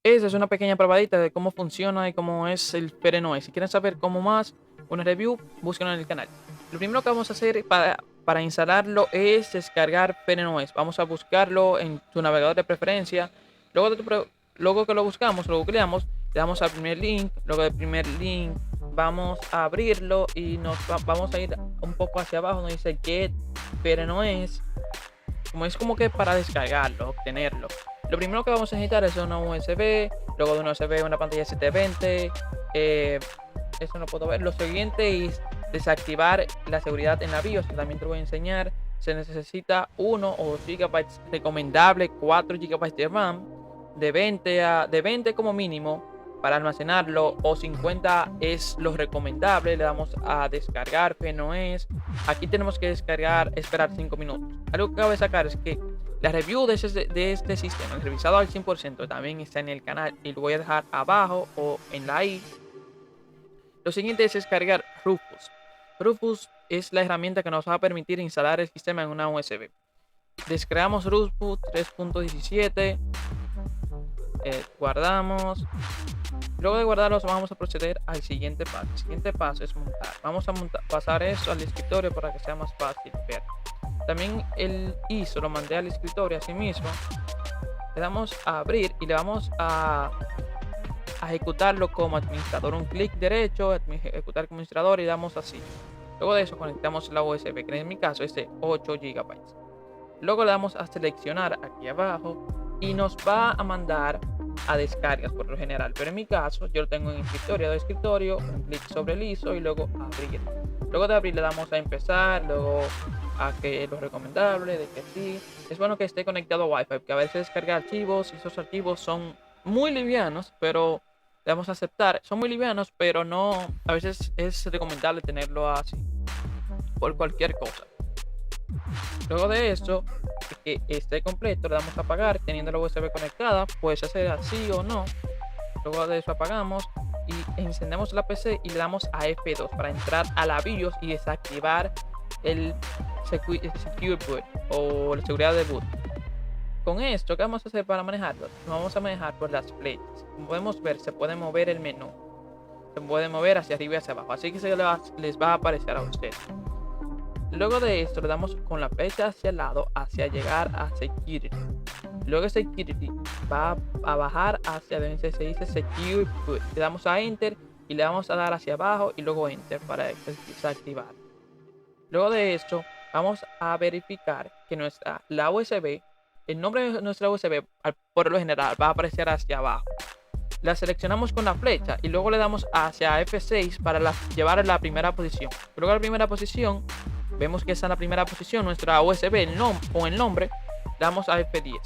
Esa es una pequeña probadita de cómo funciona y cómo es el PRNOS. Si quieren saber cómo más, una review, búsquenlo en el canal. Lo primero que vamos a hacer para instalarlo es descargar PRNOS. Vamos a buscarlo en tu navegador de preferencia. Luego que lo buscamos, lo googleamos, le damos al primer link. Luego del primer link vamos a abrirlo y vamos a ir un poco hacia abajo. Nos dice Get PRNOS. Como es como que para descargarlo, obtenerlo. Lo primero que vamos a necesitar es una USB, luego de una USB una pantalla 720. Eso no puedo ver. Lo siguiente es desactivar la seguridad en la BIOS, que también te voy a enseñar. Se necesita 1 o 2 GB, recomendable 4 GB de RAM, de 20 como mínimo para almacenarlo, o 50 es lo recomendable. Le damos a descargar, que no es. Aquí tenemos que descargar, esperar 5 minutos. Algo que cabe sacar es que la review de este sistema, revisado al 100%, también está en el canal y lo voy a dejar abajo o en la i. Lo siguiente es descargar Rufus. Rufus es la herramienta que nos va a permitir instalar el sistema en una USB. Descargamos Rufus 3.17, guardamos. Luego de guardarlos vamos a proceder al siguiente paso. El siguiente paso es montar. Vamos a pasar eso al escritorio para que sea más fácil ver. También el ISO lo mandé al escritorio así mismo. Le damos a abrir y le vamos a ejecutarlo como administrador. Un clic derecho, ejecutar como administrador, y damos así. Luego de eso conectamos la USB, que en mi caso es de 8 GB. Luego le damos a seleccionar aquí abajo y nos va a mandar a descargas por lo general, pero en mi caso yo lo tengo en escritorio, un clic sobre el ISO y luego abrir. Luego de abrir le damos a empezar, luego a que lo recomendable, de que sí. Es bueno que esté conectado a Wi-Fi, porque a veces descarga archivos y esos archivos son muy livianos, pero debemos aceptar, son muy livianos, pero no, a veces es recomendable tenerlo así, por cualquier cosa. Luego de esto, que esté completo, le damos a apagar. Teniendo la USB conectada, puedes hacer así o no. Luego de eso apagamos y encendemos la PC y le damos a F2 para entrar a la BIOS y desactivar el Secure Boot o la seguridad de boot. Con esto, ¿qué vamos a hacer para manejarlo? Nos vamos a manejar por las flechas. Como podemos ver, se puede mover el menú. Se puede mover hacia arriba y hacia abajo. Así que les va a aparecer a ustedes. Luego de esto le damos con la flecha hacia el lado hacia llegar a Security. Luego Security va a bajar hacia donde se dice Secure Boot. Le damos a Enter y le vamos a dar hacia abajo y luego Enter para desactivar. Luego de esto vamos a verificar que la USB, el nombre de nuestra USB por lo general va a aparecer hacia abajo. La seleccionamos con la flecha y luego le damos hacia F6 para llevar a la primera posición. Luego a la primera posición, vemos que está en la primera posición nuestra USB con el nombre. Le damos a F10.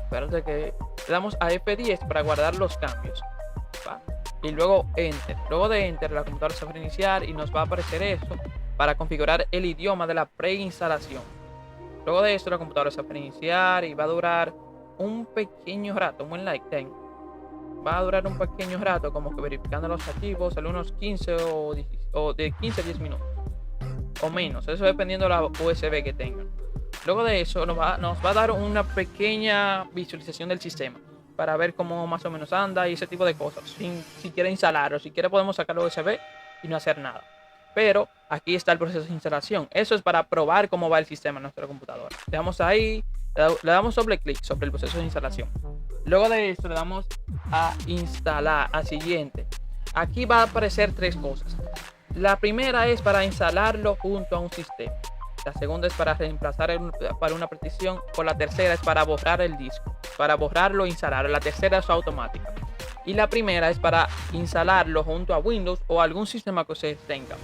Espérate que le damos a F10 para guardar los cambios. ¿Va? Y luego Enter. Luego de Enter, la computadora se va a reiniciar y nos va a aparecer esto para configurar el idioma de la preinstalación. Luego de esto, la computadora se va a reiniciar y va a durar un pequeño rato, un buen like ten. Va a durar un pequeño rato, como que verificando los archivos, algunos 15 o de 15 a 10 minutos o menos, eso dependiendo de la USB que tengan. Luego de eso nos va a dar una pequeña visualización del sistema para ver cómo más o menos anda y ese tipo de cosas. Si quiere instalarlo, si quiere podemos sacar la USB y no hacer nada. Pero aquí está el proceso de instalación. Eso es para probar cómo va el sistema en nuestra computadora. Le damos ahí, le damos doble clic sobre el proceso de instalación. Luego de esto le damos a instalar, al siguiente. Aquí va a aparecer tres cosas. La primera es para instalarlo junto a un sistema. La segunda es para reemplazar para una partición. O la tercera es para borrar el disco. Para borrarlo e instalarlo. La tercera es automática. Y la primera es para instalarlo junto a Windows o algún sistema que ustedes tengan.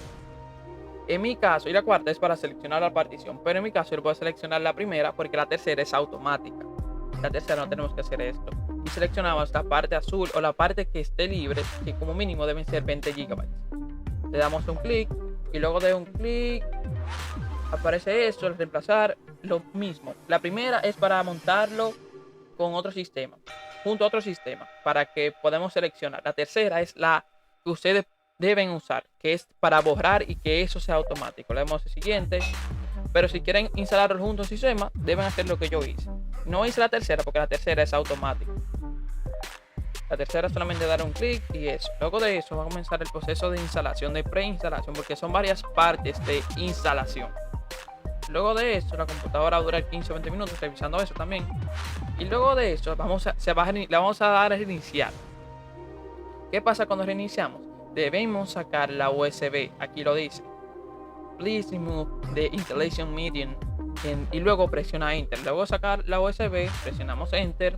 En mi caso, y la cuarta es para seleccionar la partición. Pero en mi caso yo puedo seleccionar la primera porque la tercera es automática. La tercera no tenemos que hacer esto. Y seleccionamos la parte azul o la parte que esté libre, que como mínimo deben ser 20 GB. Le damos un clic y luego de un clic aparece esto, el reemplazar, lo mismo. La primera es para montarlo con otro sistema, junto a otro sistema, para que podamos seleccionar. La tercera es la que ustedes deben usar, que es para borrar y que eso sea automático. Le damos el siguiente. Pero si quieren instalarlo junto a un sistema, deben hacer lo que yo hice. No hice la tercera porque la tercera es automática. La tercera solamente dar un clic y eso. Luego de eso va a comenzar el proceso de instalación, de preinstalación, porque son varias partes de instalación. Luego de eso la computadora va a durar 15 o 20 minutos revisando eso también. Y luego de eso le vamos a dar a reiniciar. ¿Qué pasa cuando reiniciamos? Debemos sacar la USB, aquí lo dice. Please remove the installation medium y luego presiona Enter. Luego sacar la USB, presionamos Enter.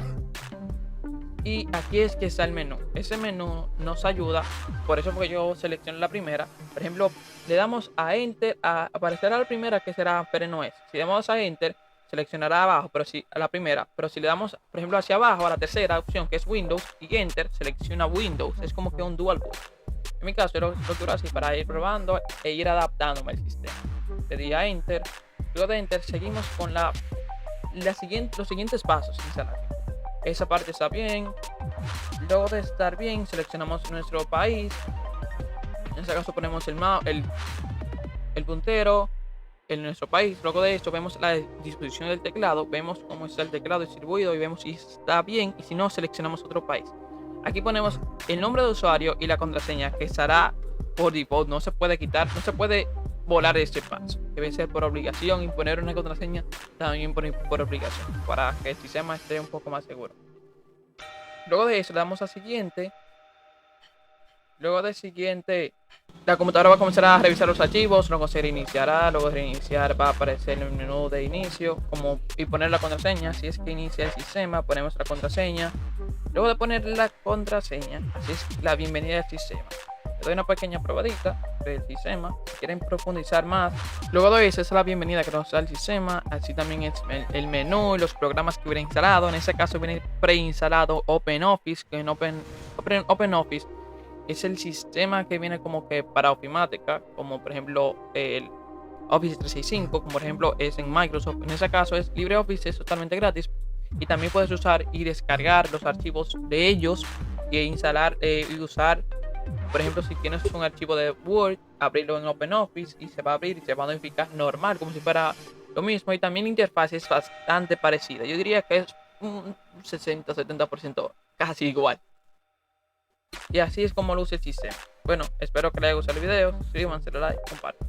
Y aquí es que está el menú. Ese menú nos ayuda, por eso porque yo selecciono la primera. Por ejemplo, le damos a Enter, aparecerá la primera que será, pero no es. Si le damos a Enter, seleccionará abajo, pero si a la primera. Pero si le damos, por ejemplo, hacia abajo a la tercera opción, que es Windows, y Enter, selecciona Windows. Es como que un dual boot. En mi caso, yo lo quiero así para ir probando e ir adaptándome al sistema. Le di a Enter. Luego de Enter, seguimos con los siguientes pasos. Esa parte está bien. Luego de estar bien, seleccionamos nuestro país. En este caso ponemos el puntero en nuestro país. Luego de esto vemos la disposición del teclado. Vemos cómo está el teclado distribuido y vemos si está bien. Y si no, seleccionamos otro país. Aquí ponemos el nombre de usuario y la contraseña, que estará por default. No se puede quitar, no se puede volar este paso. Debe ser por obligación, y poner una contraseña también por obligación, para que el sistema esté un poco más seguro. Luego de eso le damos a siguiente. Luego de siguiente, la computadora va a comenzar a revisar los archivos. Luego se reiniciará. Luego de reiniciar va a aparecer el menú de inicio y poner la contraseña. Si es que inicia el sistema, ponemos la contraseña. Luego de poner la contraseña, así es la bienvenida al sistema. Le doy una pequeña probadita del sistema. Si quieren profundizar más, luego de eso es la bienvenida que nos da el sistema. Así también es el menú y los programas que hubiera instalado. En este caso viene preinstalado OpenOffice, que en OpenOffice es el sistema que viene como que para ofimática, como por ejemplo el Office 365, como por ejemplo es en Microsoft. En ese caso es LibreOffice, es totalmente gratis. Y también puedes usar y descargar los archivos de ellos e instalar y usar. Por ejemplo, si tienes un archivo de Word, abrirlo en OpenOffice y se va a abrir y se va a notificar normal, como si fuera lo mismo. Y también la interfaz es bastante parecida. Yo diría que es un 60-70% casi igual. Y así es como luce el sistema. Bueno, espero que les haya gustado el video. Suscríbanse, like, compartan.